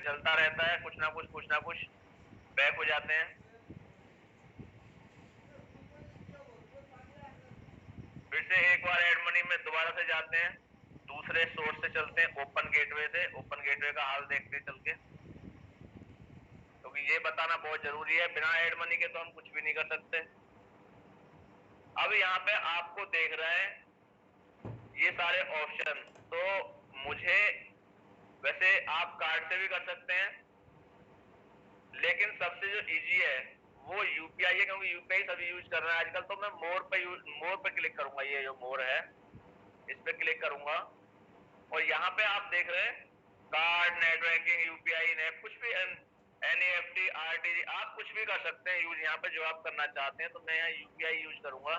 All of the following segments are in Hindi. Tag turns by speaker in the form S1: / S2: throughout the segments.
S1: चलता रहता है, कुछ ना कुछ बैक हो जाते हैं। फिर से एक बार एड मनी में दोबारा से जाते हैं, दूसरे सोर्स से चलते हैं, ओपन गेटवे से। ओपन गेटवे का हाल देखते हैं चल के, क्योंकि ये बताना बहुत जरूरी है, बिना एड मनी के तो हम कुछ भी नहीं कर सकते। अब यहाँ पे आपको देख रहे हैं ये सारे ऑप्शन, तो मुझे वैसे आप कार्ड से भी कर सकते हैं, लेकिन सबसे जो इजी है वो यूपीआई है, क्योंकि यूपीआई सभी यूज कर रहे हैं आजकल। तो मैं मोर पे क्लिक करूंगा, ये जो मोर है इस पे क्लिक करूंगा, और यहाँ पे आप देख रहे हैं card, net banking, UPI, net, कुछ भी, एनईएफटी, आरटीजी, आप कुछ भी कर सकते हैं यूज यहाँ पे जो आप करना चाहते हैं। तो मैं यहाँ यूपीआई यूज करूंगा।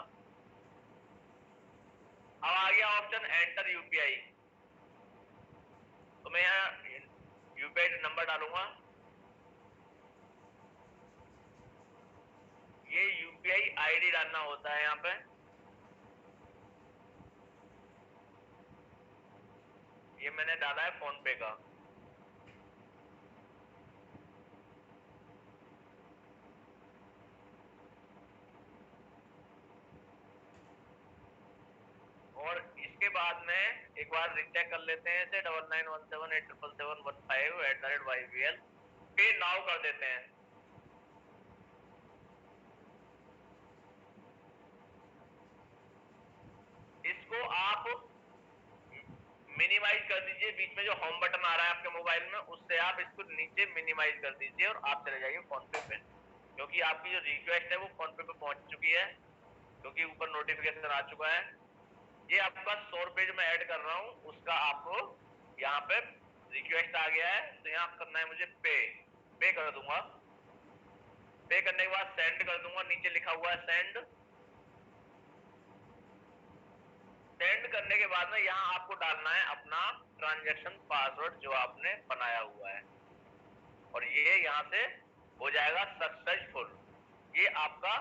S1: अब आ गया ऑप्शन एंटर यूपीआई, तो मैं यहाँ यूपीआई नंबर डालूंगा। ये यूपीआई आईडी डालना होता है यहाँ पे। ये मैंने डाला है फोन पे का। और इसके बाद में एक बार रिचेक कर लेते हैं इसे, 9917877715@YBL पे नाउ कर देते हैं। इसको आप मिनिमाइज कर दीजिए, बीच में जो होम बटन आ रहा है आपके मोबाइल में उससे आप इसको नीचे मिनिमाइज कर दीजिए और आप चले जाइए फोन पे पे, क्योंकि आपकी जो रिक्वेस्ट है वो फोन पे पे पहुंच चुकी है, क्योंकि ऊपर नोटिफिकेशन आ चुका है। ये आपका 100 रुपए जो मैं ऐड कर रहा हूँ उसका आपको यहाँ पे रिक्वेस्ट आ गया है, तो यहाँ करना है मुझे पे कर दूंगा। पे करने के बाद सेंड कर दूंगा, नीचे लिखा हुआ है सेंड। सेंड करने के बाद में यहाँ आपको डालना है अपना ट्रांजैक्शन पासवर्ड जो आपने बनाया हुआ है, और ये यहाँ से हो जाएगा सक्सेसफुल। ये आपका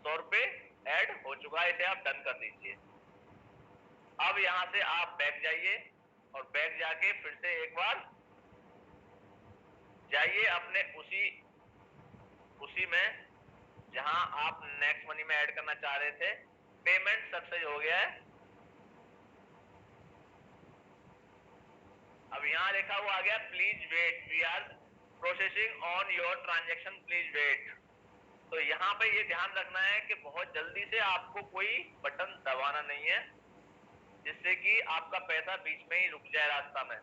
S1: 100 रुपए ऐड हो चुका है, इसे आप डन कर दीजिए। अब यहाँ से आप बैक जाइए, और बैक जाके फिर से एक बार जाइए अपने उसी में जहां आप नेक्स्ट मनी में ऐड करना चाह रहे थे। पेमेंट सक्सेस हो गया है। अब यहाँ लिखा हुआ आ गया please wait, we are processing on your transaction, please wait. तो यहाँ पे ये ध्यान रखना है कि बहुत जल्दी से आपको कोई बटन दबाना नहीं है, जिससे कि आपका पैसा बीच में ही रुक जाए रास्ता में।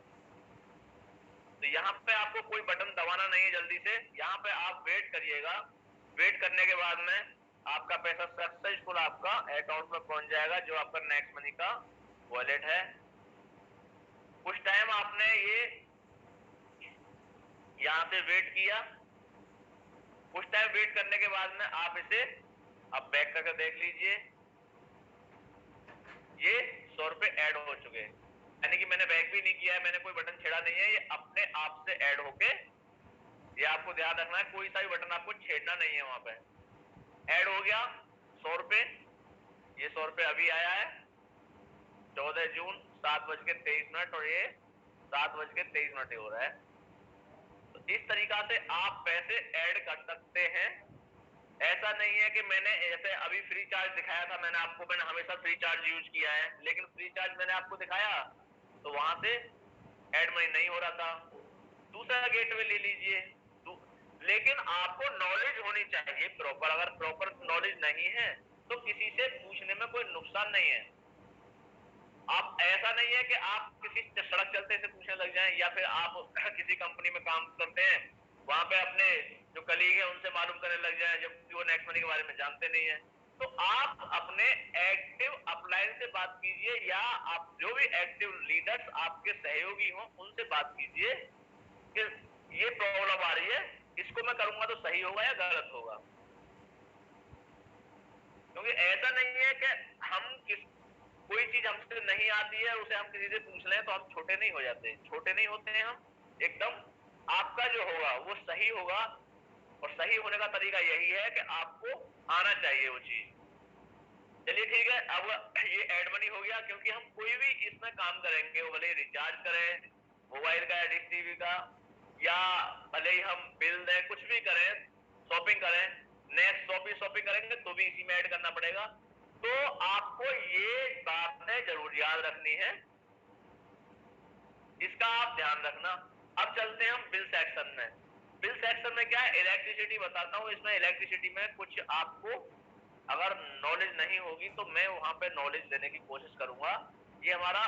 S1: तो यहाँ पे आपको कोई बटन दबाना नहीं है जल्दी से, यहाँ पे आप वेट करिएगा। वेट करने के बाद में आपका पैसा सक्सेसफुल आपका अकाउंट में पहुंच जाएगा, जो आपका नेक्स्ट मनी का वॉलेट है। कुछ टाइम आपने ये यहाँ से वेट किया, कुछ टाइम वेट करने के बाद में आप इसे अब बैक करके देख लीजिए, ये 100 रुपए ऐड हो चुके हैं, यानी कि मैंने बैक भी नहीं किया है, मैंने कोई बटन छेड़ा नहीं है, ये अपने आप से ऐड होके, ये आपको ध्यान रखना है, कोई सा भी बटन आपको छेड़ना नहीं है, वहां पे ऐड हो गया 100 रुपए। ये 100 रुपए अभी आया है 14 जून 7:23, और ये 7:23 हो रहा है। तो इस तरीका से आप पैसे ऐड कर सकते हैं। ऐसा नहीं है कि मैंने ऐसे अभी फ्री चार्ज दिखाया था मैंने आपको, मैंने हमेशा फ्री चार्ज यूज किया है, लेकिन फ्री चार्ज मैंने आपको दिखाया तो वहां से ऐड मनी नहीं हो रहा था। दूसरा गेटवे ले लीजिए, लेकिन आपको नॉलेज होनी चाहिए प्रॉपर। अगर प्रॉपर नॉलेज नहीं है तो किसी से पूछने में कोई नुकसान नहीं है। आप ऐसा नहीं है कि आप किसी सड़क चलते से पूछने लग जाएं, या फिर आप किसी कंपनी में काम करते हैं वहां पे अपने जो कलीग है उनसे मालूम करने लग जाएं, जबकि वो नेक्स्ट मनी के बारे में जानते नहीं है। तो आप अपने एक्टिव अपलाइन से बात कीजिए, या आप जो भी एक्टिव लीडर्स आपके सहयोगी हों उनसे बात कीजिए कि ये प्रॉब्लम आ रही है, इसको मैं करूंगा तो सही होगा या गलत होगा। क्योंकि ऐसा नहीं है कि हम कोई चीज हमसे नहीं आती है उसे हम किसी से पूछ लें तो हम छोटे नहीं हो जाते, छोटे नहीं होते हैं हम एकदम। आपका जो होगा वो सही होगा, और सही होने का तरीका यही है कि आपको आना चाहिए वो चीज। चलिए ठीक है, अब ये एड मनी हो गया, क्योंकि हम कोई भी इसमें काम करेंगे, वो भले रिचार्ज करें मोबाइल का या डिश टीवी का, या भले ही हम बिल दें, कुछ भी करें, शॉपिंग करें, नेक्स्ट शॉपिंग करेंगे तो भी इसी में ऐड करना पड़ेगा। तो आपको ये बातें जरूर याद रखनी है, इसका आप ध्यान रखना। अब चलते हैं हम बिल सेक्शन में। बिल सेक्शन में क्या है, इलेक्ट्रिसिटी बताता हूँ। इसमें इलेक्ट्रिसिटी में कुछ आपको अगर नॉलेज नहीं होगी तो मैं वहां पे नॉलेज देने की कोशिश करूंगा। ये हमारा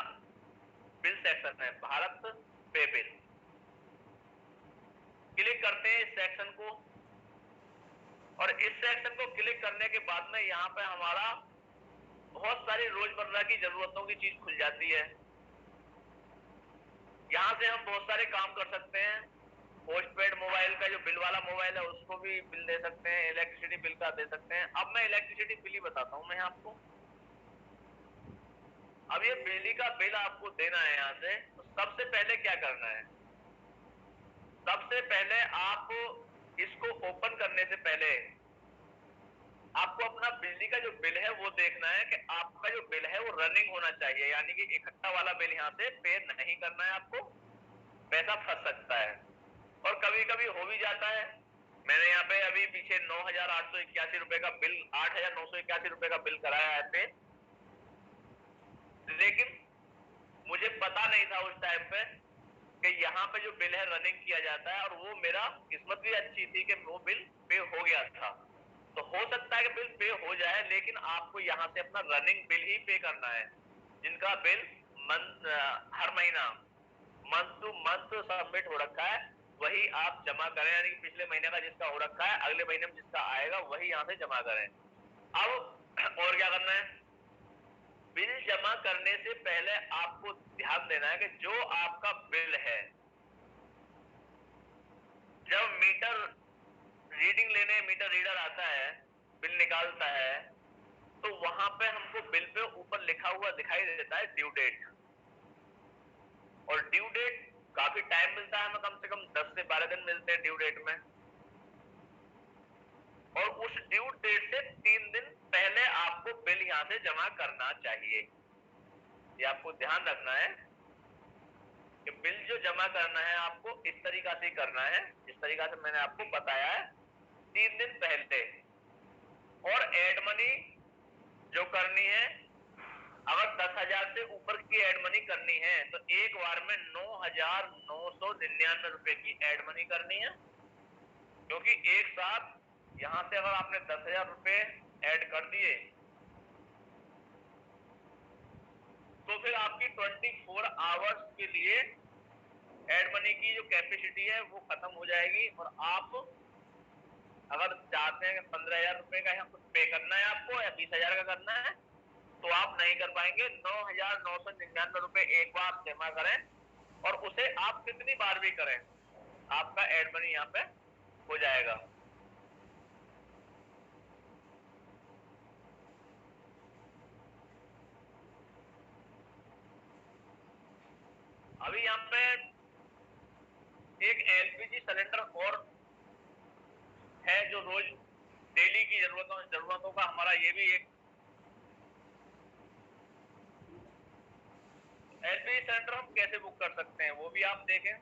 S1: बिल सेक्शन है, भारत पे बिल। क्लिक करते हैं इस सेक्शन को, और इस सेक्शन को क्लिक करने के बाद में यहाँ पे हमारा बहुत सारी रोजमर्रा की जरूरतों की चीज खुल जाती है। यहाँ से हम बहुत सारे काम कर सकते हैं। पोस्टपेड मोबाइल का जो बिल वाला मोबाइल है उसको भी बिल दे सकते हैं, इलेक्ट्रिसिटी बिल का दे सकते हैं। अब मैं इलेक्ट्रिसिटी बिल ही बताता हूँ मैं आपको। अब ये बिजली का बिल आपको देना है यहाँ से, तो सबसे पहले क्या करना है, सबसे पहले आप इसको ओपन करने से पहले आपको अपना बिजली का जो बिल है वो देखना है कि आपका जो बिल है वो रनिंग होना चाहिए, यानी कि इकट्ठा वाला बिल यहाँ से पे नहीं करना है आपको, पैसा फंस सकता है। और कभी कभी हो भी जाता है। मैंने यहाँ पे अभी पीछे 9,881 रुपए का बिल, 8,981 रुपए का बिल कराया है पे, लेकिन मुझे पता नहीं था उस टाइम पे कि यहाँ पे जो बिल है रनिंग किया जाता है, और वो मेरा किस्मत भी अच्छी थी कि वो बिल पे हो गया था। तो हो सकता है कि बिल पे हो जाए, लेकिन आपको यहाँ से अपना रनिंग बिल ही पे करना है। जिनका बिल हर महीना मंथ टू मंथ सबमिट हो रखा है वही आप जमा करें, यानी कि पिछले महीने का जिसका हो रखा है अगले महीने में जिसका आएगा वही यहाँ से जमा करें। अब और क्या करना है, बिल जमा करने से पहले आपको ध्यान देना है कि जो आपका बिल है, जब मीटर रीडिंग लेने मीटर रीडर आता है, बिल निकालता है, तो वहां पे हमको बिल पे ऊपर लिखा हुआ दिखाई देता है ड्यू डेट। और ड्यू डेट काफी टाइम मिलता है, हमें कम से कम 10 से 12 दिन मिलते हैं ड्यू डेट में। और उस ड्यू डेट से 3 दिन पहले आपको बिल यहाँ से जमा करना चाहिए। ये आपको ध्यान रखना है कि बिल जो जमा करना है आपको इस तरीका से करना है, जिस तरीका से मैंने आपको बताया है, 3 दिन पहले। और एड मनी जो करनी है, अगर 10,000 से ऊपर की एड मनी करनी है तो एक बार में 9,999 रुपए की एड मनी करनी है, क्योंकि एक साथ यहां से अगर आपने 10,000 रुपए ऐड कर दिए तो फिर आपकी 24 आवर्स के लिए एड मनी की जो कैपेसिटी है वो खत्म हो जाएगी। और आप अगर चाहते हैं कि 15,000 रुपए का यहाँ कुछ पे करना है आपको या 20,000 का करना है तो आप नहीं कर पाएंगे। 9,999 रुपए एक बार जमा करें, और उसे आप कितनी बार भी करें आपका एड मनी यहाँ पे हो जाएगा। अभी यहाँ पे एक एलपीजी सिलेंडर और है जो रोज डेली की जरूरतों का हमारा ये भी एक एलपीजी सिलेंडर हम कैसे बुक कर सकते हैं वो भी आप देखें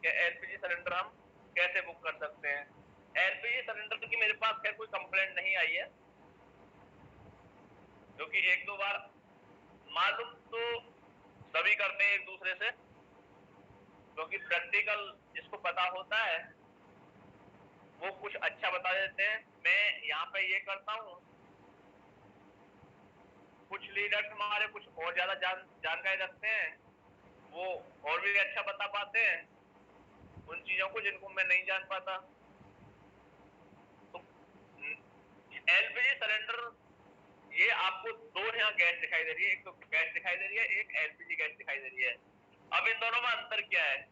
S1: कि एलपीजी सिलेंडर हम कैसे बुक कर सकते हैं। एलपीजी सिलेंडर की मेरे पास खैर कोई कंप्लेंट नहीं आई है, क्योंकि एक दो बार मालूम तो सभी करते हैं एक दूसरे से, क्योंकि प्रैक्टिकल जिसको पता होता है वो कुछ अच्छा बता देते हैं। मैं यहाँ पे ये करता हूँ, कुछ लीडर्स हमारे कुछ और ज्यादा जानकारी रखते हैं, वो और भी अच्छा बता पाते हैं उन चीजों को जिनको मैं नहीं जान पाता। तो एलपीजी सिलेंडर, ये आपको दो यहाँ गैस दिखाई दे रही है, एक तो गैस दिखाई दे रही है, एक एलपीजी गैस दिखाई दे रही है। अब इन दोनों में अंतर क्या है,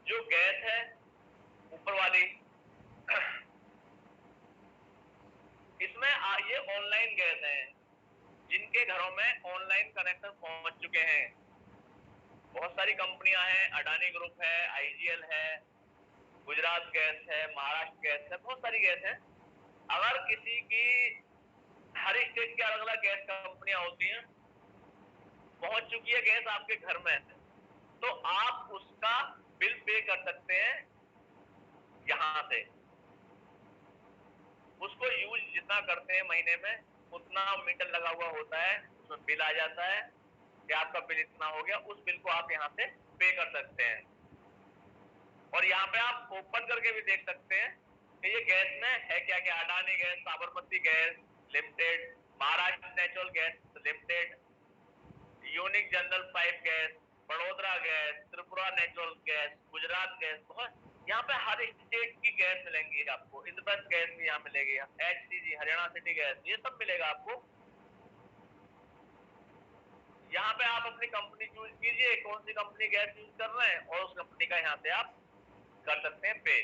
S1: जो गैस है ऊपर वाली इसमें ये ऑनलाइन गैस है, जिनके घरों में ऑनलाइन कनेक्शन पहुंच चुके हैं। बहुत सारी कंपनियां हैं, अडानी ग्रुप है, आईजीएल है, गुजरात गैस है, महाराष्ट्र गैस है, बहुत सारी गैस है। अगर किसी की, हर स्टेट की अलग अलग गैस कंपनियां होती हैं, पहुंच चुकी है गैस आपके घर में, तो आप उसका बिल पे कर सकते हैं वहां से उसको यूज जितना करते हैं महीने में उतना मीटर लगा हुआ होता है, उसमें बिल आ जाता है कि आपका बिल इतना हो गया, उस बिल को आप यहाँ से पे कर सकते हैं। और यहाँ पे आप ओपन करके भी देख सकते हैं कि ये गैस में है क्या क्या। Adani gas, Sabarmati gas limited, Maharashtra natural gas limited, unique general pipe gas, Vadodara gas, Tripura natural gas, Gujarat gas, बहुत यहाँ पे हर स्टेट की गैस मिलेंगी आपको। इंद्रप्रस्थ गैस भी यहाँ मिलेगी, HCG हरियाणा सिटी गैस, ये सब मिलेगा आपको। यहाँ पे आप अपनी कंपनी चूज कीजिए, कौन सी कंपनी गैस यूज कर रहे हैं, और उस कंपनी का यहाँ से आप कर सकते हैं पे।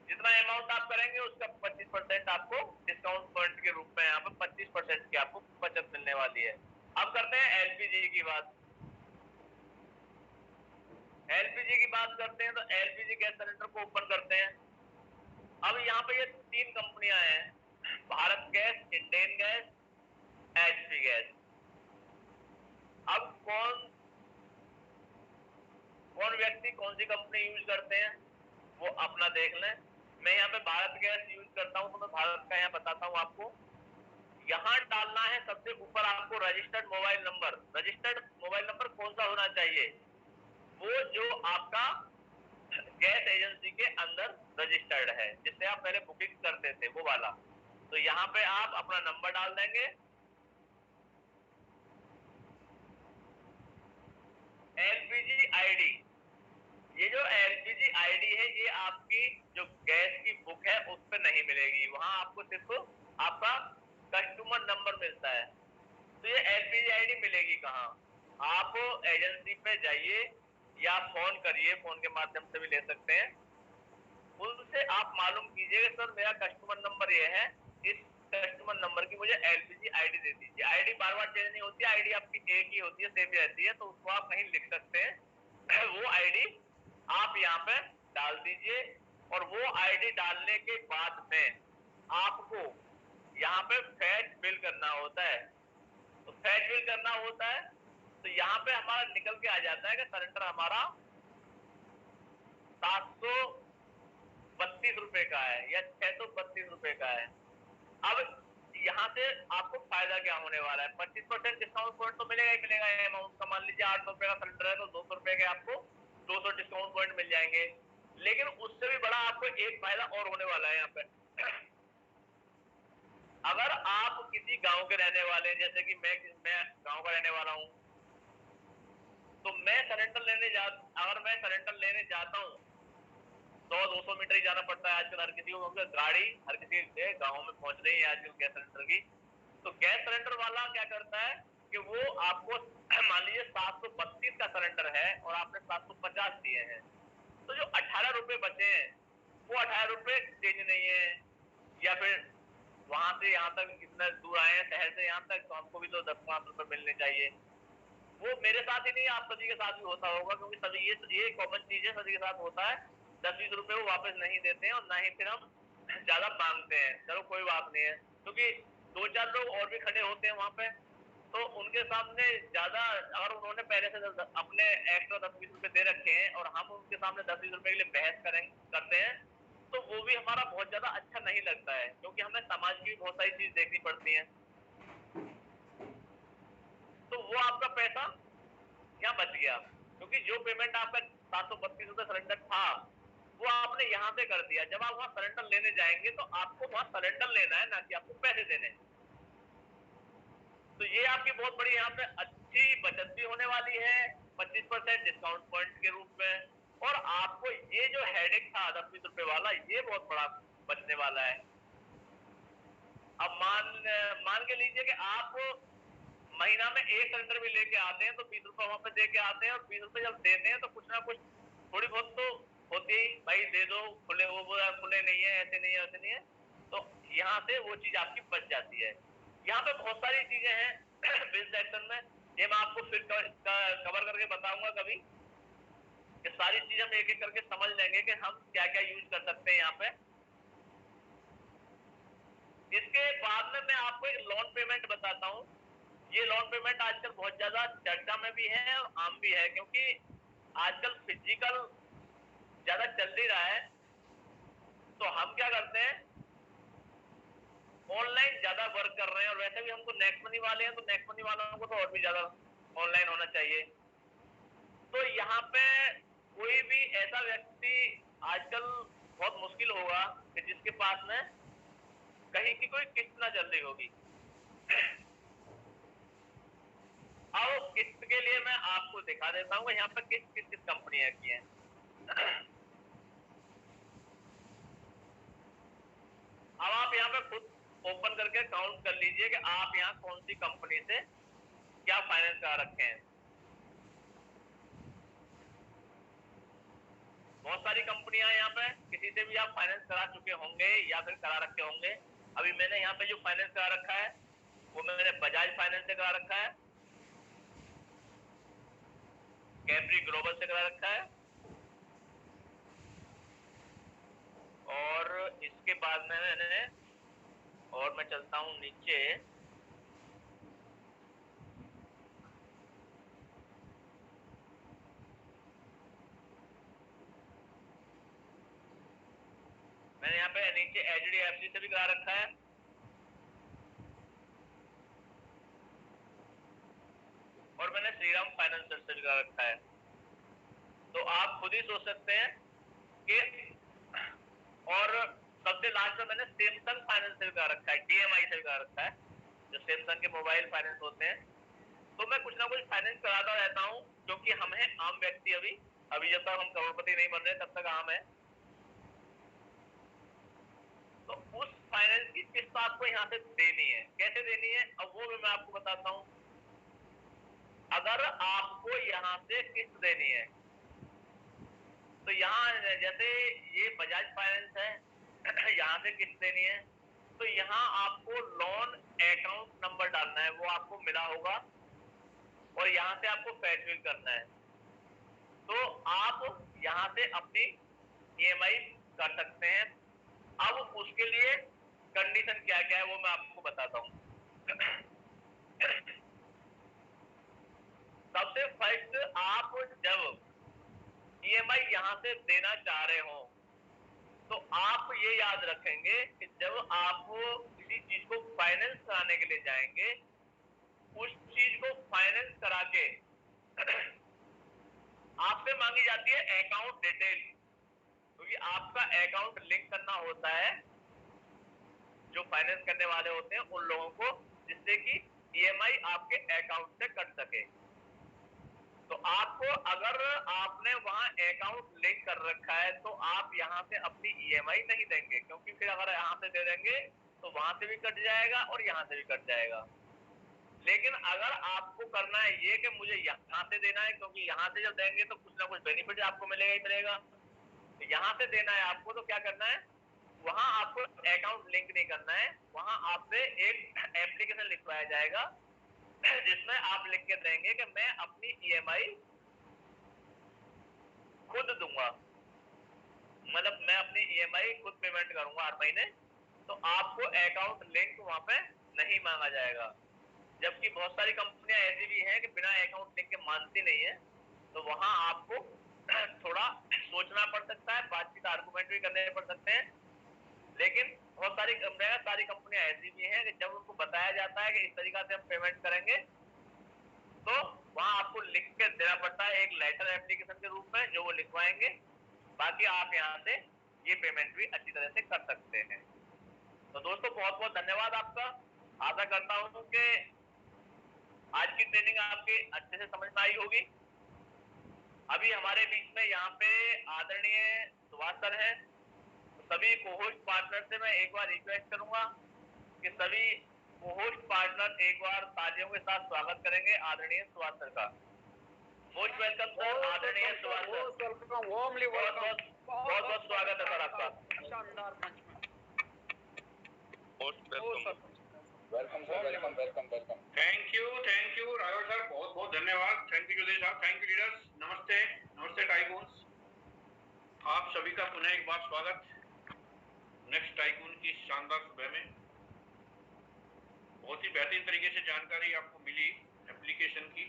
S1: जितना अमाउंट आप करेंगे उसका 25% आपको डिस्काउंट पॉइंट के रूप में यहाँ पे 25% की आपको बचत मिलने वाली है। अब करते हैं एलपीजी की बात। एलपीजी की बात करते हैं तो एलपीजी गैस सिलेंडर को ओपन करते हैं। अब यहाँ पे ये 3 कंपनियां हैं, Bharat gas, Indane gas, HP gas. अब कौन व्यक्ति कौन सी कंपनी यूज करते हैं वो अपना देख लें। मैं यहाँ पे भारत गैस यूज करता हूँ तो मैं भारत का यहाँ बताता हूँ आपको। यहाँ डालना है सबसे ऊपर आपको registered mobile number. Registered mobile number कौन सा होना चाहिए? वो जो आपका गैस एजेंसी के अंदर रजिस्टर्ड है, जिससे आप पहले बुकिंग करते थे, वो वाला। तो यहाँ पे आप अपना नंबर डाल देंगे। एलपीजी आईडी, ये जो एलपीजी आईडी है ये आपकी जो गैस की बुक है उस पर नहीं मिलेगी, वहां आपको सिर्फ आपका कस्टमर नंबर मिलता है। तो ये एलपीजी आईडी मिलेगी कहाँ? आप एजेंसी पे जाइए या फोन करिए, फोन के माध्यम से भी ले सकते हैं। उनसे आप मालूम कीजिए सर मेरा कस्टमर नंबर ये है, इस कस्टमर नंबर की मुझे एलपीजी आईडी दे दीजिए। आईडी बार बार चेंज नहीं होती, आईडी आपकी एक ही होती है, सेम ही रहती है, तो उसको आप कहीं लिख सकते हैं। वो आईडी आप यहाँ पे डाल दीजिए, और वो आईडी डालने के बाद में आपको यहाँ पे फैच बिल करना होता है। तो फैच बिल करना होता है तो यहाँ पे हमारा निकल के आ जाता है कि सिलेंडर हमारा 732 रुपए का है या 632 रुपए का है। अब यहाँ से आपको फायदा क्या होने वाला है? 25% डिस्काउंट पॉइंट तो मिलेगा ही मिलेगा। अमाउंट का मान लीजिए 800 रुपए का सिलेंडर है तो 200 रुपए के आपको 200 डिस्काउंट पॉइंट मिल जाएंगे। लेकिन उससे भी बड़ा आपको एक फायदा और होने वाला है यहाँ पे। अगर आप किसी गांव के रहने वाले हैं, जैसे कि मैं गांव का रहने वाला हूँ, तो मैं सिलेंडर अगर मैं सिलेंडर लेने जाता हूँ 100-200 मीटर ही जाना पड़ता है आजकल हर किसी को, गाड़ी हर किसी के गाँव में पहुंच रही है आजकल गैस सिलेंडर की। तो गैस सिलेंडर वाला क्या करता है कि वो आपको मान लीजिए 732 का सिलेंडर है और आपने 750 दिए हैं, तो जो 18 रुपए बचे हैं वो 18 रुपए चेंज नहीं है, या फिर वहां से यहाँ तक इतना दूर आए हैं शहर से यहाँ तक, तो आपको भी तो 10-5 रुपए मिलने चाहिए। वो मेरे साथ ही नहीं, आप सभी के साथ भी होता होगा, क्योंकि सभी ये कॉमन चीज है, सभी के साथ होता है। 10-20 रुपए वो वापस नहीं देते हैं और ना ही फिर हम ज्यादा मांगते हैं। चलो कोई बात नहीं है, क्योंकि 2-4 लोग और भी खड़े होते हैं वहां पे, तो उनके सामने ज्यादा अगर उन्होंने पहले से अपने एक्स्ट्रा 10-20 रुपए दे रखे हैं और हम उनके सामने 10-20 रुपए के लिए बहस करते हैं, तो वो भी हमारा बहुत ज्यादा अच्छा नहीं लगता है, क्योंकि हमें समाज की बहुत सारी चीज देखनी पड़ती है। तो वो आपका पैसा क्या बच गया, क्योंकि जो पेमेंट आपका 732 रुपए सिलेंडर था वो आपने यहाँ से कर दिया। जब आप वहां सिलेंडर लेने जाएंगे तो आपको वहां सिलेंडर लेना है, ना कि आपको पैसे देने। तो ये आपकी बहुत बड़ी यहाँ पे अच्छी बचत भी होने वाली है 25% डिस्काउंट पॉइंट के रूप में, और आपको ये जो हेडेक था 10-20 रुपए वाला, ये बहुत बड़ा बचने वाला है। अब मान के लीजिए कि आप महीना में एक सिलेंडर भी लेके आते हैं तो 20 रुपए वहां पे दे के आते हैं, और 20 रुपए जब देते हैं तो कुछ ना कुछ थोड़ी बहुत तो होती ही, भाई दे दो, खुले खुले नहीं है, ऐसे नहीं है, वैसे नहीं है। तो यहाँ से वो चीज आपकी बच जाती है। यहाँ पे बहुत सारी चीजें हैं बिल सेक्शन में, ये मैं आपको फिर कवर करके बताऊंगा कभी। ये सारी चीज हम एक एक करके समझ लेंगे कि हम क्या क्या यूज कर सकते हैं यहाँ पे। इसके बाद में मैं आपको एक लोन पेमेंट बताता हूँ। ये लोन पेमेंट आजकल बहुत ज्यादा चर्चा में भी है और आम भी है, क्योंकि आजकल फिजिकल ज्यादा चल नहीं रहा है, तो हम क्या करते हैं, ऑनलाइन ज्यादा वर्क कर रहे हैं, और वैसे भी हम तो नेक्स्ट मनी वाले हैं, तो नेक्स्ट मनी वालों को तो और भी ज्यादा ऑनलाइन होना चाहिए। तो यहाँ पे कोई भी ऐसा व्यक्ति आजकल बहुत मुश्किल होगा कि जिसके पास में कहीं की कोई किस्त ना चल रही होगी। आओ किस्त के लिए मैं आपको दिखा देता हूँ यहाँ पे किस किस कंपनियां की हैं। अब आप यहाँ पे खुद ओपन करके काउंट कर लीजिए कि आप यहाँ कौन सी कंपनी से क्या फाइनेंस करा रखे हैं। बहुत सारी कंपनियां हैं यहाँ पे, किसी से भी आप फाइनेंस करा चुके होंगे या फिर करा रखे होंगे। अभी मैंने यहाँ पे जो फाइनेंस करा रखा है वो मैंने बजाज फाइनेंस से करा रखा है, कैप्री ग्लोबल से करा रखा है, और इसके बाद में मैंने, और मैं चलता हूँ नीचे, मैंने यहाँ पे नीचे HDFC से भी करा रखा है, और मैंने श्रीराम फाइनेंस से भी करा रखा है। तो आप खुद ही सोच सकते हैं कि, और सबसे लास्ट में मैंने सैमसंग फाइनेंस से भी करा रखा है, DMI से भी करा रखा है, जो सैमसंग के मोबाइल फाइनेंस होते हैं। तो मैं कुछ ना कुछ फाइनेंस कराता रहता हूँ, क्योंकि हम हैं आम व्यक्ति। अभी जब तक हम करोड़पति नहीं बन रहे तब तक आम है। तो उस फाइनेंस की किस्त आपको यहाँ से देनी है। कैसे देनी है अब वो भी मैं आपको बताता हूँ। अगर आपको यहाँ से किस्त देनी है तो यहाँ जैसे ये बजाज फाइनेंस है, यहाँ से किस्त देनी है तो यहाँ आपको लोन अकाउंट नंबर डालना है, वो आपको मिला होगा, और यहाँ से आपको फैच फिल करना है। तो आप यहाँ से अपनी EMI कर सकते हैं। अब उसके लिए कंडीशन क्या क्या है वो मैं आपको बताता हूँ। सबसे फर्स्ट, आप जब EMI यहाँ से देना चाह रहे हो तो आप ये याद रखेंगे कि जब आप किसी चीज को फाइनेंस कराने के लिए जाएंगे, उस चीज को फाइनेंस करा के आपसे मांगी जाती है अकाउंट डिटेल, क्योंकि आपका अकाउंट लिंक करना होता है जो फाइनेंस करने वाले होते हैं उन लोगों को, जिससे कि EMI आपके अकाउंट से कट सके। तो आपको, अगर आपने वहां अकाउंट लिंक कर रखा है तो आप यहाँ से अपनी EMI नहीं देंगे, क्योंकि फिर अगर यहाँ से दे देंगे तो वहां से भी कट जाएगा और यहाँ से भी कट जाएगा। लेकिन अगर आपको करना है ये कि मुझे यहाँ से देना है, क्योंकि यहाँ से जब देंगे तो कुछ ना कुछ बेनिफिट आपको मिलेगा ही मिलेगा, तो यहाँ से देना है आपको, तो क्या करना है, वहां आपको अकाउंट लिंक नहीं करना है, वहां आपसे एक एप्लीकेशन लिखवाया जाएगा जिसमें आप लिख के देंगे कि मैं अपनी EMI खुद दूंगा, मतलब मैं अपनी EMI खुद पेमेंट करूंगा हर महीने। तो आपको अकाउंट लिंक वहां पे नहीं मांगा जाएगा। जबकि बहुत सारी कंपनियां ऐसी भी हैं कि बिना अकाउंट लिंक के मानती नहीं है, तो वहां आपको थोड़ा सोचना पड़ सकता है, बातचीत आर्गुमेंट भी करने पड़ सकते हैं। लेकिन बहुत सारी कंपनियां ऐसी भी हैं कि जब उनको बताया जाता है कि इस तरीका से हम पेमेंट करेंगे, तो वहां आपको लिख के देना पड़ता है एक लेटर एप्लीकेशन के रूप में, जो वो लिखवाएंगे। बाकी आप यहाँ से ये पेमेंट भी अच्छी तरह से कर सकते हैं। तो दोस्तों बहुत बहुत धन्यवाद आपका। आशा करता हूँ कि आज की ट्रेनिंग आपके अच्छे से समझ में आई होगी। अभी हमारे बीच में यहाँ पे आदरणीय सुभाष सर हैं। सभी कोहोस्ट पार्टनर से मैं एक बार रिक्वेस्ट करूंगा कि सभी कोहोस्ट पार्टनर एक बार तालियों के साथ स्वागत करेंगे आदरणीय सुभाष सर का। मोस्ट वेलकम सर, आदरणीय Subhash sir.
S2: Welcome, warmly welcome.
S1: बहुत बहुत स्वागत है सर आपका।
S2: शानदार मंच में।
S1: Most welcome.
S3: Welcome sir, welcome welcome welcome.
S2: Thank you Raghav sir, बहुत बहुत धन्यवाद। थैंक यू जोशी साहब, थैंक यू लीडर्स। नमस्ते नमस्ते टाइकून्स, आप सभी का पुनः एक बार स्वागत नेक्स्ट टाइकून की शानदार सुबह में। बहुत ही बेहतरीन तरीके से जानकारी आपको मिली एप्लीकेशन की,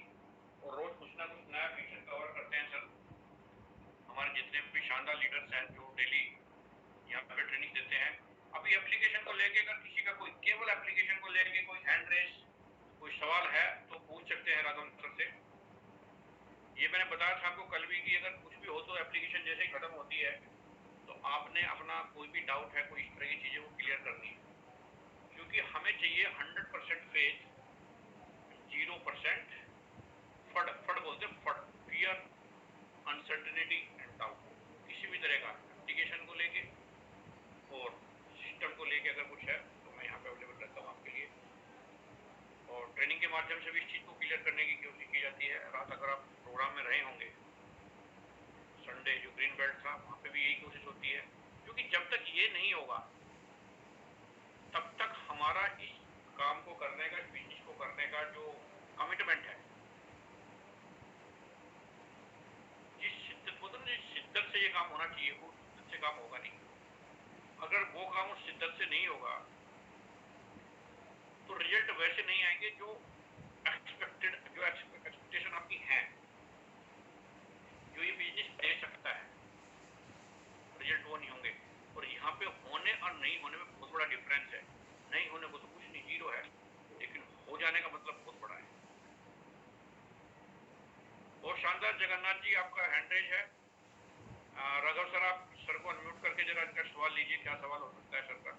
S2: और रोज कुछ ना कुछ नया फीचर कवर करते हैं सर हमारे जितने भी शानदार लीडर्स हैं जो डेली यहाँ पे ट्रेनिंग देते हैं। अभी एप्लीकेशन को लेके अगर किसी का कोई केवल एप्लीकेशन को लेके कोई हैंड रेस कोई सवाल है तो पूछ सकते हैं राघव सर से। ये मैंने बताया था आपको कल भी कि अगर कुछ भी हो तो एप्लीकेशन जैसे ही खत्म होती है तो आपने अपना कोई भी डाउट है कोई इस तरह की चीजें वो क्लियर करनी है, क्योंकि हमें चाहिए 100% फेथ, 0% फड। फड बोलते हैं, फड, फियर, अनसर्टेनिटी एंड डाउट। किसी भी तरह का एप्लीकेशन को लेके और सिस्टम को लेके अगर कुछ है तो मैं यहाँ पे अवेलेबल रहता हूँ आपके लिए, और ट्रेनिंग के माध्यम से भी इस चीज़ को क्लियर करने की कोशिश की जाती है। रात अगर आप प्रोग्राम में रहे होंगे, संडे जो ग्रीन बेल्ट था वहाँ पे भी यही कोशिश होती है, क्योंकि जब तक ये नहीं होगा तब तक हमारा इस काम को करने का, इस बिजनेस को करने का जो कमिटमेंट है, जिस शिद्दत बोलते हैं जिस शिद्दत से ये काम होना चाहिए वो शिद्दत से काम होगा नहीं। अगर वो काम उस शिद्दत से नहीं होगा तो रिजल्ट वैसे नहीं आएंगे जो एक्सपेक्टेड, जो एक्सपेक्टेशन आपकी है, जो ये बिजनेस दे सकता है, रिजल्ट वो नहीं होंगे। और यहाँ पे होने और नहीं होने में बहुत बड़ा डिफरेंस है। नहीं होने को तो कुछ नहीं, जीरो है, लेकिन हो जाने का मतलब बहुत बड़ा है। बहुत शानदार। जगन्नाथ जी आपका हैंड रेज है। राघव सर आप सर को अनम्यूट करके जरा इनका सवाल लीजिए, क्या सवाल हो सकता है सर का।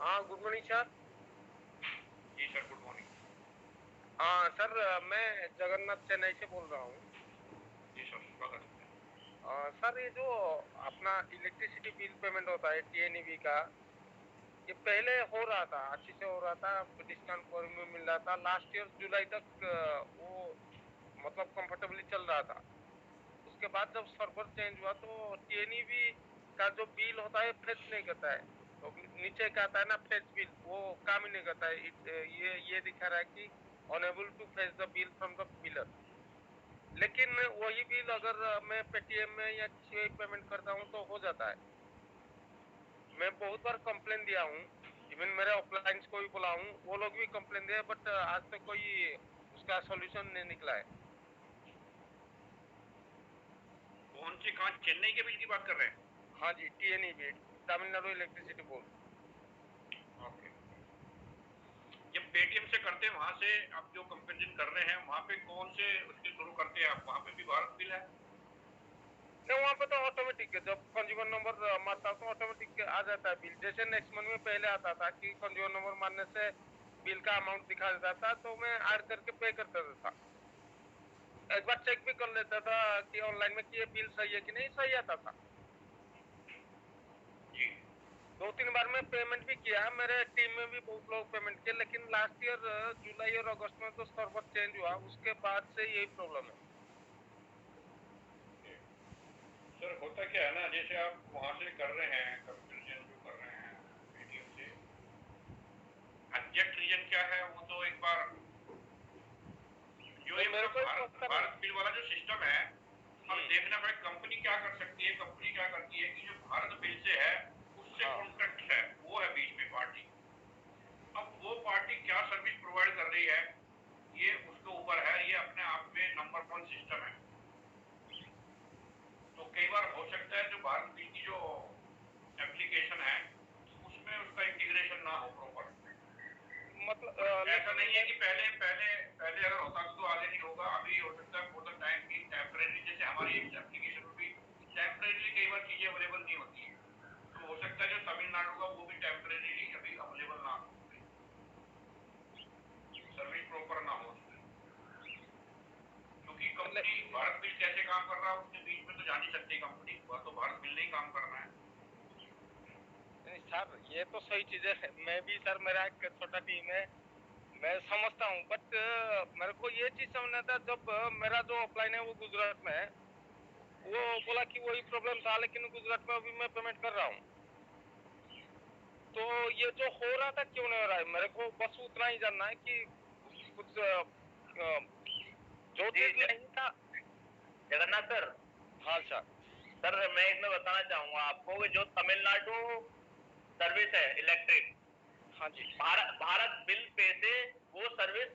S4: हाँ, गुड मॉर्निंग सर।
S2: जी सर, गुड मॉर्निंग।
S4: हाँ सर, मैं जगन्नाथ चेन्नई से बोल रहा हूँ।
S2: जी सर, स्वागत है।
S4: सर, ये जो अपना इलेक्ट्रिसिटी बिल पेमेंट होता है TNEB का, ये पहले हो रहा था, अच्छे से हो रहा था, डिस्काउंट पर में मिल रहा था। लास्ट ईयर जुलाई तक वो मतलब कंफर्टेबली चल रहा था। उसके बाद जब सर्वर चेंज हुआ तो TNEB का जो बिल होता है फेच नहीं करता है। तो नीचे का आता है ना फेच बिल, वो काम ही नहीं करता है। ये दिखा रहा है कि unable to fetch the bill from the biller. लेकिन वही बिल अगर मैं पेटीएम में या किसी भी पेमेंट करता हूँ तो हो जाता है। मैं बहुत बार कंप्लेन दिया हूँ, इवन मेरे ऑफलाइन को भी बोला हूँ, वो लोग भी कंप्लेन दिए, बट आज तक कोई उसका सॉल्यूशन नहीं निकला है।
S2: कौन सी, कहाँ, चेन्नई के बिल की बात कर रहे हैं?
S4: हाँ जी, TNEB, Tamil Nadu electricity board.
S2: Okay. जब पेटीएम से करते हैं वहां से आप जो कंपेरिजन कर रहे हैं, वहां पे कौन से उसके थ्रू करते हैं आप? वहां पे भी भारत बिल है?
S4: नहीं, वहाँ पे तो ऑटोमेटिक है, जब कंज्यूमर नंबर मारता हूँ तो ऑटोमेटिक आ जाता है बिल। जैसे नेक्स्ट मंथ में पहले आता था कि कंज्यूमर नंबर मारने से बिल का अमाउंट दिखा देता था, तो मैं ऐड करके पे कर देता था। एक बार चेक भी कर लेता था कि ऑनलाइन में कि ये बिल सही है कि नहीं, सही आता था।
S2: जी।
S4: 2-3 बार में पेमेंट भी किया, मेरे टीम में भी बहुत लोग पेमेंट किए, लेकिन लास्ट ईयर जुलाई और अगस्त में तो सर्वर चेंज हुआ, उसके बाद से यही प्रॉब्लम है।
S2: सर होता क्या है ना, जैसे आप वहां से कर रहे हैं कंपेरिजन जो कर रहे हैं पेटीएम से, एग्जैक्ट रीजन क्या है वो तो एक बार जो ये
S4: मेरे को
S2: भारत बिल वाला जो सिस्टम है, अब देखना पड़ेगा कंपनी क्या कर सकती है। कंपनी क्या करती है कि जो भारत बिल से है उससे कॉन्ट्रैक्ट है, वो है बीच में पार्टी। अब वो पार्टी क्या सर्विस प्रोवाइड कर रही है ये उसके ऊपर है, ये अपने आप में नंबर 1 सिस्टम है। तो कई बार हो सकता है जो भारत बिल की जो एप्लीकेशन है उसमें उसका इंटीग्रेशन ना हो प्रॉपर।
S4: मतलब
S2: ऐसा नहीं है कि पहले पहले पहले अगर होता तो आगे नहीं होगा। अभी हो सकता है फॉर द टाइम की टेम्परेरी, जैसे हमारी एप्लीकेशन में भी टेम्परेरी कई बार चीजें अवेलेबल नहीं होती है, तो हो सकता है जो तमिलनाडु का वो भी टेम्परेरी अभी अवेलेबल ना हो, सर्विस प्रॉपर ना हो उसमें। क्योंकि कंपनी भारत बिल कैसे काम कर रहा है उसके बीच में तो जान ही सकती है कंपनी, वह तो भारत बिल नहीं काम करना है।
S4: सर ये तो सही चीज है, मैं भी सर, मेरा एक छोटा टीम है, मैं समझता हूँ, बट मेरे को ये चीज समझना था, जब मेरा जो ऑफलाइन है वो गुजरात में है, वो बोला कि वही प्रॉब्लम था, लेकिन गुजरात में अभी मैं पेमेंट कर रहा हूँ। तो ये जो हो रहा था क्यों नहीं हो रहा है, मेरे को बस उतना ही जानना है कि कुछ जो चीज नहीं था।
S1: जगन्नाथ सर।
S4: हाँ सर।
S1: सर मैं इसमें बताना चाहूंगा आपको कि जो तमिलनाडु सर्विस है इलेक्ट्रिक,
S4: हाँ जी।
S1: भारत बिल पे से वो सर्विस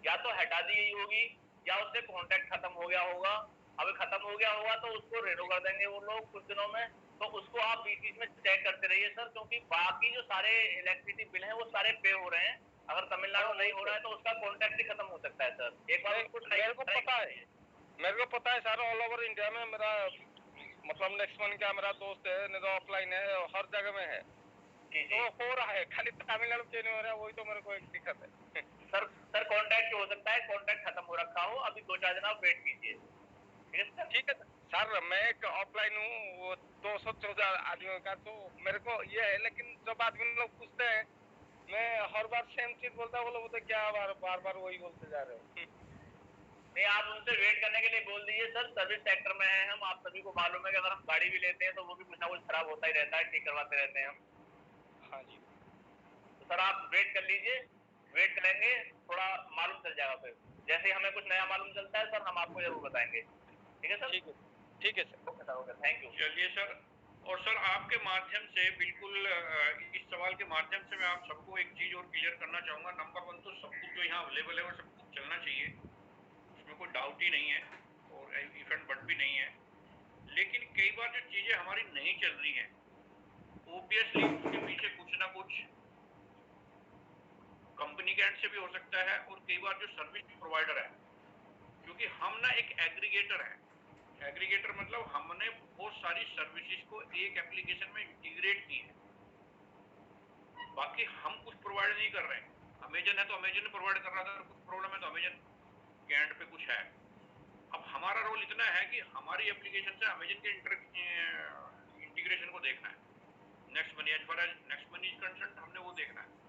S1: या तो हटा दी गई होगी या उससे कॉन्ट्रैक्ट खत्म हो गया होगा, अभी खत्म हो गया होगा तो उसको रेडो कर देंगे वो लोग कुछ दिनों में, तो उसको आप बीच में चेक करते रहिए सर, क्योंकि बाकी जो सारे इलेक्ट्रिसिटी बिल हैं वो सारे पे हो रहे हैं। अगर तमिलनाडु नहीं हो रहा है तो उसका कॉन्ट्रैक्ट ही खत्म हो सकता है सर। एक बार उसको
S4: मेरे को पता है सर, ऑल ओवर इंडिया में मेरा मतलब नेक्स्ट वन क्या मेरा दोस्त है, नहीं तो ऑफलाइन है, हर जगह में है। तो हो रहा है, खाली तमिलनाडु के नहीं हो रहा है, वही तो मेरे को एक दिक्कत है।
S1: सर कॉन्ट्रैक्ट हो सकता है, कॉन्ट्रैक्ट खत्म हो रखा हो, अभी 2-4 दिन आप वेट कीजिए।
S4: ठीक है सर, मैं एक ऑफलाइन हूँ, वो 214 आदमियों का, तो मेरे को ये है, लेकिन जब आदमी लोग पूछते हैं मैं हर बार सेम चीज बोलता हूँ, बोलते क्या बार बार वही बोलते जा रहे हो।
S1: नहीं, आप उनसे वेट करने के लिए बोल दीजिए सर, सर्विस सेक्टर में हैं हम, आप सभी को मालूम है कि अगर हम गाड़ी भी लेते हैं तो वो भी कुछ ना कुछ खराब होता ही रहता है, ठीक करवाते रहते हैं हम।
S4: हाँ जी।
S1: तो सर आप वेट कर लीजिए, वेट करेंगे, थोड़ा मालूम चल जाएगा, फिर जैसे ही हमें कुछ नया मालूम चलता है सर हम आपको जरूर बताएंगे। ठीक है सर?
S4: ठीक है sir.
S1: Okay sir, okay, thank you.
S2: चलिए सर, और सर आपके माध्यम से बिल्कुल इस सवाल के माध्यम से मैं आप सबको एक चीज और क्लियर करना चाहूंगा। नंबर 1 तो सब कुछ जो यहाँ अवेलेबल है वो सब कुछ चलना चाहिए, उसमें कोई डाउट ही नहीं है, और इफ एंड बट भी नहीं है। लेकिन कई बार जो चीजें हमारी नहीं चल रही हैं, ऑब्वियसली उसके पीछे कुछ ना कुछ कंपनी के एंड से भी हो सकता है, और कई बार जो सर्विस प्रोवाइडर है, क्योंकि हम ना एक एग्रीगेटर है। एग्रीगेटर मतलब हमने बहुत सारी सर्विसेज को एक एप्लीकेशन में इंटीग्रेट की है, बाकी हम कुछ प्रोवाइड नहीं कर रहे हैं। अमेजन है तो अमेजन प्रोवाइड कर रहा था, कुछ प्रॉब्लम है तो अमेजन के एंड पे कुछ है। अब हमारा रोल इतना है कि हमारी एप्लीकेशन से अमेजन के इंटीग्रेशन को देखना है। Next Money, as far as Next Money is concerned, हमने वो देखना है।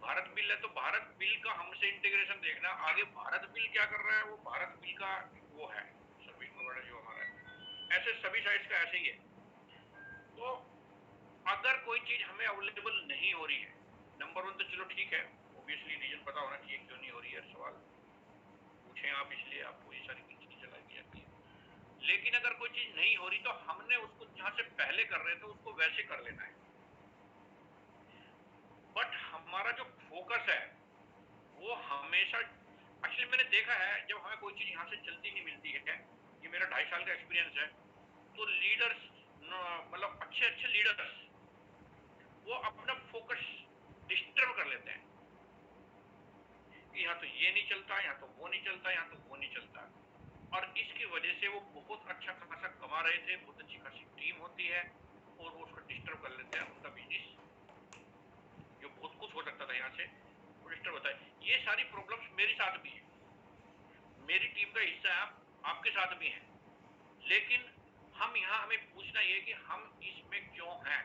S2: भारत बिल है तो भारत बिल का हमसे इंटीग्रेशन देखना। आगे भारत बिल क्या कर रहा है, वो भारत बिल का वो है सर्विस प्रोवाइडर जो हमारा है। ऐसे सभी साइट्स का ऐसे ही है। तो अगर कोई चीज हमें अवेलेबल नहीं हो रही है, नंबर 1 तो चलो ठीक है, ऑब्वियसली रीजन पता होना चाहिए क्यों नहीं हो रही है, सवाल पूछें आप, इसलिए आपको ये सारी चीजें लाई दी जाती है। लेकिन अगर कोई चीज नहीं हो रही तो हमने उसको जहां से पहले कर रहे थे उसको वैसे कर लेना है। बट हमारा जो फोकस है वो हमेशा, एक्चुअली मैंने देखा है जब हमें कोई चीज यहाँ से जल्दी नहीं मिलती है, ये मेरा 2.5 साल का एक्सपीरियंस है, तो लीडर्स मतलब अच्छे अच्छे लीडर्स वो अपना फोकस डिस्टर्ब कर लेते हैं कि यहाँ तो ये नहीं चलता, यहाँ तो वो नहीं चलता, यहाँ तो वो नहीं चलता, और इसकी वजह से वो बहुत अच्छा खासा कमा रहे थे, बहुत अच्छी खासी टीम होती है, और वो उसको डिस्टर्ब कर लेते हैं, उनका बिजनेस जो बहुत कुछ हो सकता था यहाँ से वो डिस्टर्ब होता है। ये सारी प्रॉब्लम्स मेरे साथ भी है, मेरी टीम का हिस्सा है, आपके साथ भी है। लेकिन हम यहाँ हमें पूछना ये कि हम इसमें क्यों हैं,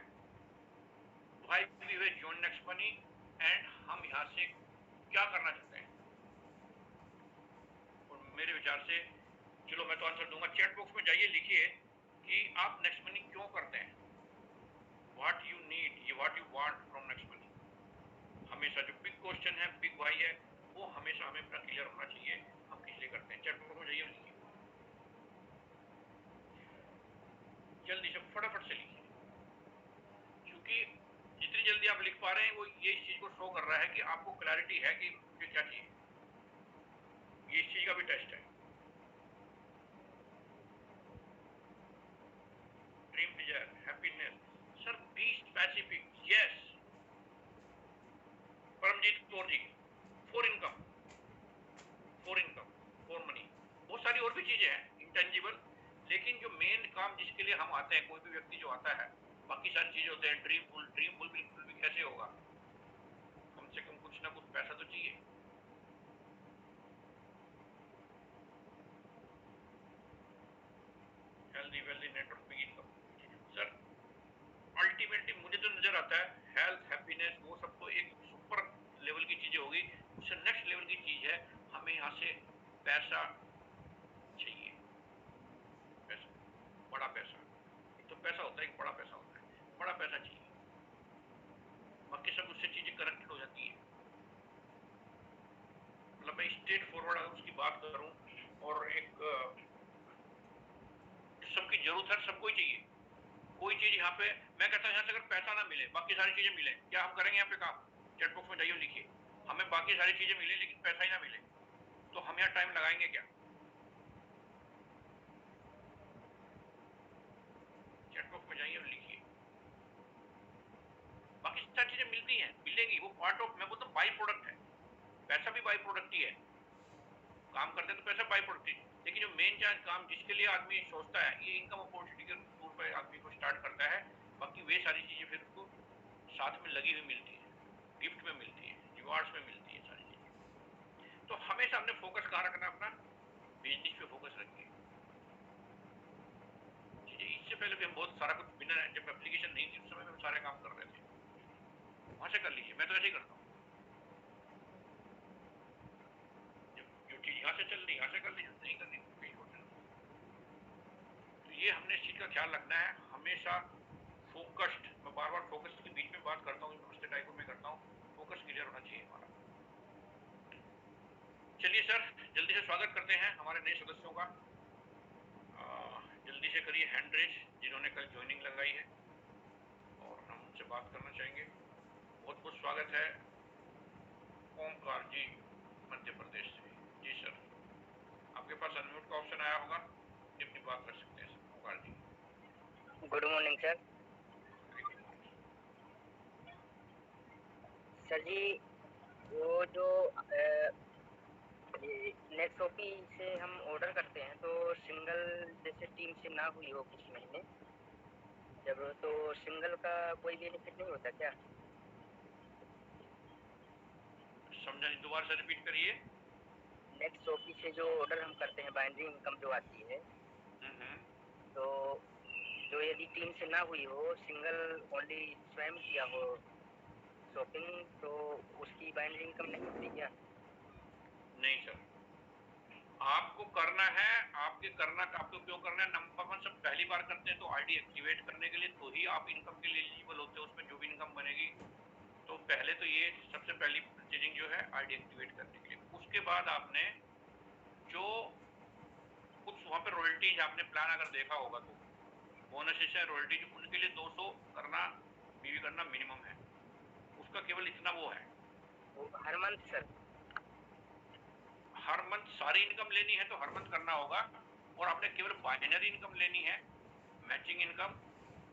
S2: why we way join Next Money, and हम यहाँ से क्या करना चाहते हैं। और मेरे विचार से, चलो मैं तो आंसर दूंगा, चैट बॉक्स में जाइए, लिखिए कि आप नेक्स्ट मनी क्यों करते हैं, व्हाट यू नीड, ये what you want from next money. हमेशा जो बिग क्वेश्चन है, बिग व्हाई है, वो हमेशा हमें अपना क्लियर होना चाहिए, हम किस लिए करते हैं। चैट बॉक्स में जाइए, लिखिए, जल्दी से फटाफट से लिखिए, क्योंकि जितनी जल्दी आप लिख पा रहे हैं वो ये इस चीज को शो कर रहा है कि आपको क्लैरिटी है कि मुझे क्या चाहिए। ये इस चीज का भी टेस्ट है। Dream, desire, happiness, sir be specific, yes. Paramjit Kaur ji, for income, for income, for money, बहुत सारी और भी चीजें हैं इंटेंजिबल, लेकिन जो मेन काम जिसके लिए हम आते हैं, कोई भी व्यक्ति जो आता है, बाकी सारी चीजें होते हैं। ड्रीम फुल बिल्कुल भी कैसे होगा, कम से कम कुछ ना कुछ पैसा तो चाहिए। Healthy wealthy network, big income, sir ultimately मुझे तो नजर आता है हेल्थ, हैप्पीनेस, वो सब तो एक सुपर लेवल की चीजें होगी। उससे नेक्स्ट लेवल की चीज है हमें यहाँ से पैसा चाहिए, पैसा, बड़ा पैसा। एक तो पैसा होता है, एक बड़ा पैसा होता है, बड़ा पैसा चाहिए, बाकी सब उससे चीजें कनेक्टेड हो जाती है। मतलब मैं स्ट्रेट फॉरवर्ड अगर उसकी बात करूं, और एक सबकी जरूरत है, सबको ही चाहिए कोई चीज। यहाँ पे मैं कहता हूँ यहाँ से अगर पैसा ना मिले, बाकी सारी चीजें मिले, क्या हम करेंगे यहाँ पे काम? चैट बॉक्स में जाइए, लिखिए, हमें बाकी सारी चीजें मिले लेकिन पैसा ही ना मिले, तो हम यहाँ टाइम लगाएंगे क्या? ऑफ, मैं बोलता हूँ बाई प्रोडक्ट है, पैसा भी बाई प्रोडक्ट ही है, काम करते हैं तो पैसा बाई प्रोडक्ट ही। लेकिन जो मेन चार्ज काम जिसके लिए आदमी सोचता है, ये इनकम अपॉर्चुनिटी के तौर पर आदमी को स्टार्ट करता है, बाकी वे सारी चीजें फिर उसको साथ में लगी हुई मिलती है, गिफ्ट में मिलती है, रिवार्ड्स में मिलती है सारी चीजें। तो हमेशा हमने फोकस कहाँ रखना, अपना बिजनेस पे फोकस रखिए। इससे पहले भी हम बहुत सारा कुछ बिना, जब एप्लीकेशन नहीं थी उस समय में हम सारे काम कर रहे थे, वहां से कर लीजिए, मैं तो ऐसे ही करता हूँ, जो चीज यहाँ से चल रही यहाँ से कर लीजिए, नहीं करनी तो कहीं और चलो। तो ये हमने इस चीज का ख्याल रखना है हमेशा, फोकस्ड। मैं बार बार फोकस के बीच में बात करता हूँ, नमस्ते टाइप में करता हूँ, फोकस क्लियर होना चाहिए हमारा। चलिए सर, जल्दी से स्वागत करते हैं हमारे नए सदस्यों का। जल्दी से करिए हैंड रेज जिन्होंने कल ज्वाइनिंग लगाई है और हम उनसे बात करना चाहेंगे। बहुत बहुत स्वागत है ओमकार जी, मध्य प्रदेश से। जी सर, आपके पास अनम्यूट का ऑप्शन आया होगा, अपनी बात कर सकते हैं सर। ओमकार जी,
S5: गुड मॉर्निंग सर। सर जी, वो जो नेक्सोपी से हम ऑर्डर करते हैं तो सिंगल जैसे टीम से ना हुई हो कुछ महीने जब, तो सिंगल का कोई बेनिफिट नहीं होता क्या?
S2: समझा नहीं, दोबारा से रिपीट करिए।
S5: नेक्सोपी से जो ऑर्डर हम करते हैं, बाइंडिंग इनकम जो आती है, तो जो यदि टीम से ना हुई हो, सिंगल ओनली स्वयं किया हो शॉपिंग, तो उसकी बाइंडिंग इनकम नहीं होती क्या?
S2: नहीं सर, आपको करना है, आपके उपयोग करना है। नंबर वन, सब पहली बार करते हैं तो आईडी एक्टिवेट करने के लिए, तो ही आप इनकम के लिए एलिजिबल होते हैं, उसमें जो भी इनकम बनेगी। तो पहले तो ये सबसे पहली चीजिंग जो है आईडी एक्टिवेट करने के लिए। उसके बाद आपने जो कुछ वहां पे रॉयल्टीज आपने प्लान अगर देखा होगा तो बोनसेस है, रॉयल्टीज, उनके लिए 200 करना बीवी करना मिनिमम है, उसका केवल इतना वो है।
S5: वो हर मंथ सर?
S2: हर मंथ सारी इनकम लेनी है तो हर मंथ करना होगा, और आपने केवल बाइनरी इनकम लेनी है, मैचिंग इनकम,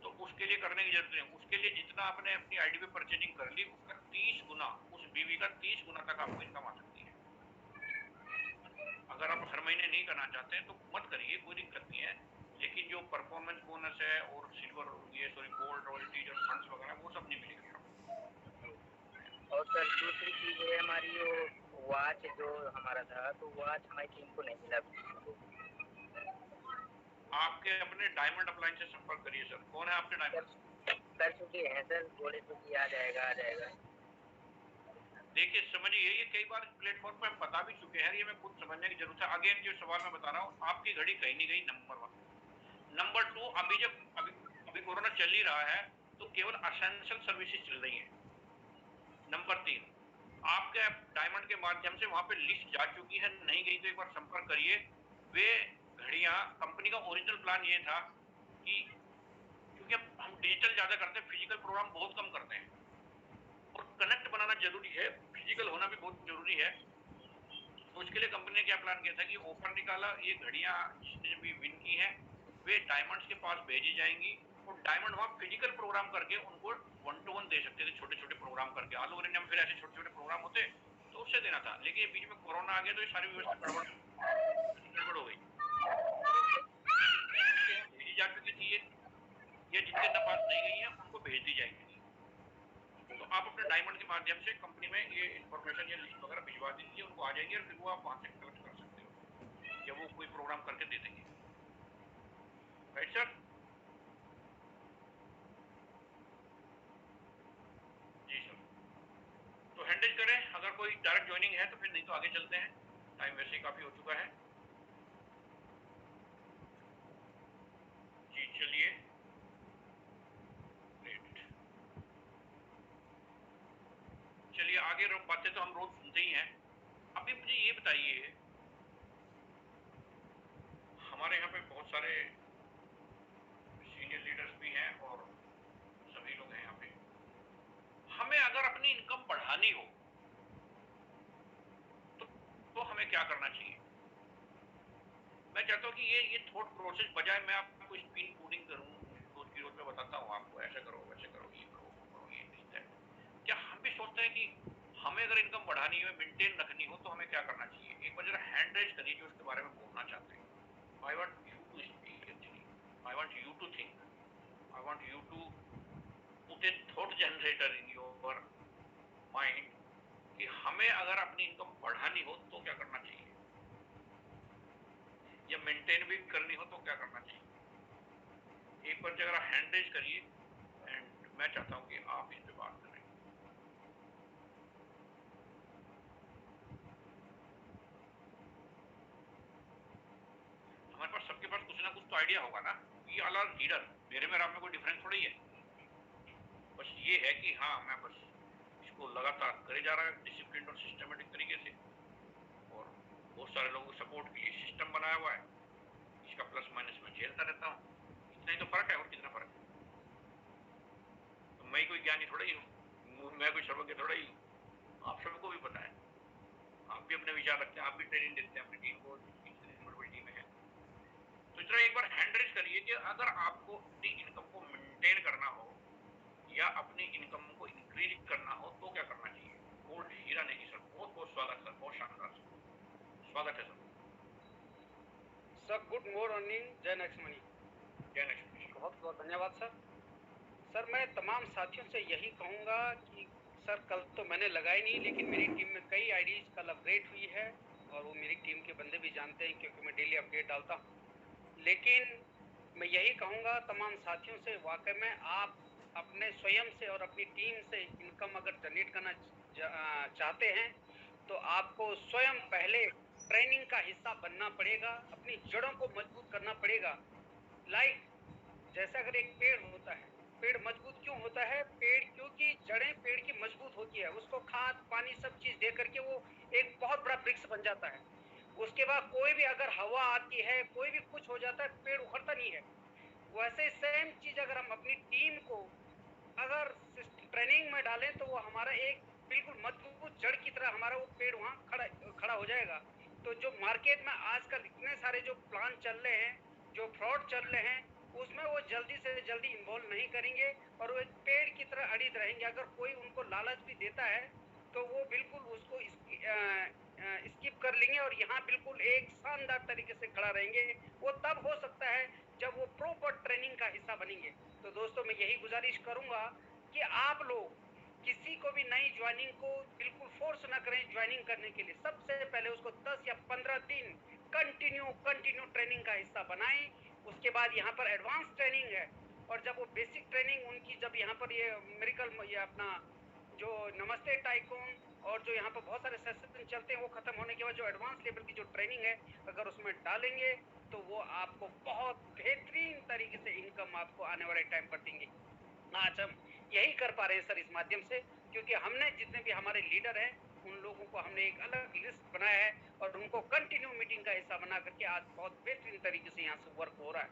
S2: तो उसके लिए करने की जरूरत नहीं। उसके लिए जितना आपने अपनी आईडी पे परचेजिंग कर ली, उसका 30 गुना, उस बीवी का 30 गुना तक आपको इनकम आ सकती है। अगर आप हर महीने नहीं करना चाहते हैं तो मत करिए, कोई दिक्कत नहीं है। लेकिन जो परफॉर्मेंस बोनस है और सिल्वर, ये सॉरी गोल्ड रॉयल्टीज और फंड्स वगैरह, वो सब नहीं मिलेगी आपको।
S5: और सर दूसरी चीज है हमारी, वो वॉच जो हमारा था, तो वॉच हमारी टीम को नहीं मिला।
S2: आपके अपने डायमंड अप्लायंस से संपर्क करिए सर। कौन है आपके डायमंड?
S5: कर चुके हैं सर, बोले तो कि आ जाएगा आ जाएगा।
S2: देखिए समझिए, ये कई बार प्लेटफॉर्म पे हम बता भी चुके हैं, ये मैं खुद समझने की जरूरत है। अगेन जो सवाल मैं बता रहा हूँ, आपकी घड़ी कहीं नहीं गई, नंबर 1। नंबर 2, अभी कोरोना चल ही रहा है तो केवल असेंशियल सर्विसेज चल रही है। नंबर 3, आपके डायमंड के माध्यम से वहां पे लिस्ट जा चुकी है, नहीं गई तो एक बार संपर्क करिए। वे घड़ियां, कंपनी का ओरिजिनल प्लान ये था कि क्योंकि हम डिजिटल ज्यादा करते हैं, फिजिकल प्रोग्राम बहुत कम करते हैं, और कनेक्ट बनाना जरूरी है, फिजिकल होना भी बहुत जरूरी है। तो उसके लिए कंपनी ने क्या प्लान किया था कि ऑफर निकाला, ये घड़ियां जिसने भी विन की हैं वे डायमंड्स के पास भेजी जाएंगी, और डायमंड वहां फिजिकल प्रोग्राम करके उनको 1-to-1 दे सकते थे, छोटे छोटे प्रोग्राम करके। ऑल ओवर इंडिया में फिर ऐसे छोटे छोटे प्रोग्राम होते तो उससे देना था, लेकिन बीच में कोरोना आ गया तो ये सारी व्यवस्था गड़बड़ हो गई। भेजी जा चुकी थी ये जिनके पास नहीं गई है उनको भेज दी जाएगी। तो आप अपने डायमंड के माध्यम से कंपनी में ये इंफॉर्मेशन, ये लिस्ट वगैरह भिजवा दीजिए, उनको आ जाएंगे, और फिर वो आप वहां से कलेक्ट कर सकते हो, या वो कोई प्रोग्राम करके दे देंगे। Right sir? जी सर, तो हैंडल करें। अगर कोई डायरेक्ट ज्वाइनिंग है तो फिर, नहीं तो आगे चलते हैं, टाइम वैसे ही काफी हो चुका है। जी चलिए, चलिए आगे बातें तो हम रोज सुनते ही हैं। अभी मुझे ये बताइए, हमारे यहाँ पे बहुत सारे सीनियर लीडर्स भी हैं और सभी लोग हैं यहाँ पे, हमें अगर अपनी इनकम बढ़ानी हो तो हमें क्या करना चाहिए? मैं चाहता हूँ कि ये थॉट प्रोसेस, बजाय मैं आपको स्पिन कोडिंग करूँ, रोज की रोज मैं बताता हूँ आपको ऐसा करो वैसे करो, ये करो वो करो, ये नहीं है। क्या हम भी सोचते हैं कि हमें अगर इनकम बढ़ानी है, मेंटेन रखनी हो, तो हमें क्या करना चाहिए? एक बार जरा हैंड रेज करिए जो इसके बारे में बोलना चाहते हैं। I want you to speak actually, I want you to think, I want you to put a thought generator in your mind कि हमें अगर अपनी इनकम बढ़ानी हो तो क्या करना चाहिए, या मेंटेन भी करनी हो तो क्या करना चाहिए। एक बार जरा हैंड रेज करिए एंड मैं चाहता हूं कि आप इस पे बात करें। हमारे पास सबके पास कुछ ना कुछ तो आइडिया होगा ना। वी ऑल आर लीडर, मेरे में और आप में कोई डिफरेंस थोड़ी है। बस ये है कि हाँ, मैं बस इसको लगातार करे जा रहा है डिसिप्लिन और सिस्टमेटिक तरीके से, और बहुत सारे लोगों को सपोर्ट के लिए सिस्टम बनाया हुआ है, इसका प्लस माइनस मैं झेलता रहता हूँ। इतना ही तो फर्क है, और कितना फर्क है। तो मैं कोई ज्ञानी थोड़ा ही हूँ, मैं कोई सर्वज्ञ थोड़ा ही हूँ, आप सबको भी पता है, आप भी अपने विचार रखते हैं, आप भी ट्रेनिंग देते हैं अपनी टीम को, बड़ी टीम है। तो इतना एक बार हैंड रेज करिए कि अगर आपको अपनी इनकम को मेंटेन करना हो या अपनी इनकम को इंक्रीज करना हो तो क्या करना चाहिए। गोल्ड हीरा नहीं सर, बहुत बहुत स्वागत सर, बहुत शानदार स्वागत है सर।
S6: सर गुड मॉर्निंग, जय नेक्स्ट मनी।
S2: जय नेक्स्ट।
S6: बहुत बहुत धन्यवाद सर। सर मैं तमाम साथियों से यही कहूँगा कि सर कल तो मैंने लगाई नहीं, लेकिन मेरी टीम में कई आईडीज कल अपग्रेड हुई है और वो मेरी टीम के बंदे भी जानते हैं क्योंकि मैं डेली अपडेट डालता हूँ। लेकिन मैं यही कहूँगा तमाम साथियों से, वाकई में आप अपने स्वयं से और अपनी टीम से इनकम अगर जनरेट करना चाहते हैं तो आपको स्वयं पहले ट्रेनिंग का हिस्सा बनना पड़ेगा, अपनी जड़ों को मजबूत करना पड़ेगा। लाइक जैसे अगर एक पेड़ होता है, पेड़ मजबूत क्यों होता है? पेड़ क्योंकि जड़ें पेड़ की मजबूत होती है, उसको खाद पानी सब चीज दे करके वो एक बहुत बड़ा वृक्ष बन जाता है। उसके बाद कोई भी अगर हवा आती है, कोई भी कुछ हो जाता है, पेड़ उखड़ता नहीं है। वैसे सेम चीज अगर हम अपनी टीम को अगर ट्रेनिंग में डालें तो वो हमारा एक बिल्कुल मजबूत जड़ की तरह हमारा वो पेड़ वहाँ खड़ा हो जाएगा। तो जो मार्केट में आजकल इतने सारे जो प्लान चल रहे हैं, जो फ्रॉड चल रहे हैं, उसमें वो जल्दी से जल्दी इन्वॉल्व नहीं करेंगे और वो एक पेड़ की तरह अड़िग रहेंगे। अगर कोई उनको लालच भी देता है तो वो बिल्कुल उसको स्किप कर लेंगे और यहाँ बिल्कुल एक शानदार तरीके से खड़ा रहेंगे। वो तब हो सकता है जब वो प्रॉपर ट्रेनिंग का हिस्सा बनेंगे। तो दोस्तों मैं यही गुजारिश करूंगा कि आप लोग किसी को भी नई ज्वाइनिंग को बिल्कुल फोर्स ना करें ज्वाइनिंग करने के लिए। सबसे पहले उसको 10 या 15 दिन कंटिन्यू ट्रेनिंग का हिस्सा बनाएं। उसके बाद यहाँ पर एडवांस ट्रेनिंग है और जब वो बेसिक ट्रेनिंग उनकी, जब यहाँ पर ये मिरेकल, ये अपना जो नमस्ते टाइकून और जो यहाँ पर बहुत सारे सेशन चलते हैं, वो खत्म होने के बाद जो एडवांस लेवल की जो ट्रेनिंग है अगर उसमें डालेंगे तो वो आपको बहुत बेहतरीन तरीके से इनकम आपको आने वाले टाइम पर देंगे। आज हम यही कर पा रहे हैं सर इस माध्यम से, क्योंकि हमने जितने भी हमारे लीडर हैं उन लोगों को हमने एक अलग लिस्ट बनाया है और उनको कंटिन्यू मीटिंग का हिस्सा बना करके आज बहुत बेहतरीन तरीके से यहाँ से वर्क हो रहा है।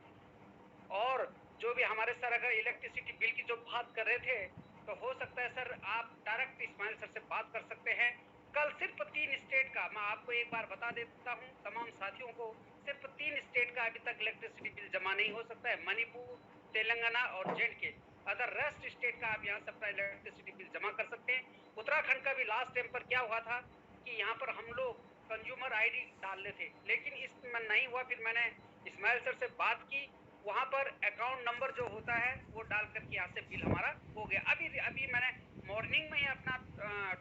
S6: और जो भी हमारे सर अगर इलेक्ट्रिसिटी बिल की जो बात कर रहे थे, तो हो सकता है सर आप डायरेक्ट इस्माइल सर से बात कर सकते हैं। कल सिर्फ 3 स्टेट का, मैं आपको एक बार बता देता हूँ तमाम साथियों को, सिर्फ 3 स्टेट का अभी तक इलेक्ट्रिसिटी बिल जमा नहीं हो सकता है, मणिपुर, तेलंगाना और J&K। अदर रेस्ट स्टेट का आप यहाँ से अपना इलेक्ट्रिसिटी बिल जमा कर सकते हैं। उत्तराखंड का भी लास्ट टाइम पर क्या हुआ था कि यहाँ पर हम लोग कंज्यूमर आईडी डाल रहे थे, लेकिन इसमें नहीं हुआ। फिर मैंने इस्माइल सर से बात की, वहां पर अकाउंट नंबर जो होता है वो डाल करके यहाँ से बिल हमारा हो गया। अभी मैंने मॉर्निंग में ही अपना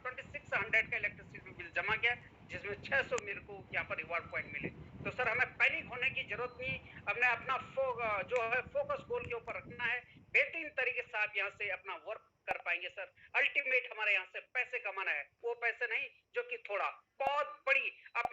S6: 2600 का इलेक्ट्रिसिटी बिल जमा किया, जिसमें 600 मेरे को यहाँ पर रिवार्ड पॉइंट मिले। तो सर हमें पैनिक होने की जरूरत नहीं, हमने अपना जो है फोकस गोल के ऊपर रखना है। बेहतरीन तरीके से आप यहाँ से अपना वर्क कर पाएंगे सर। अल्टीमेट हमारे यहाँ से पैसे कमाना है, वो पैसे नहीं जो कि थोड़ा बहुत बड़ी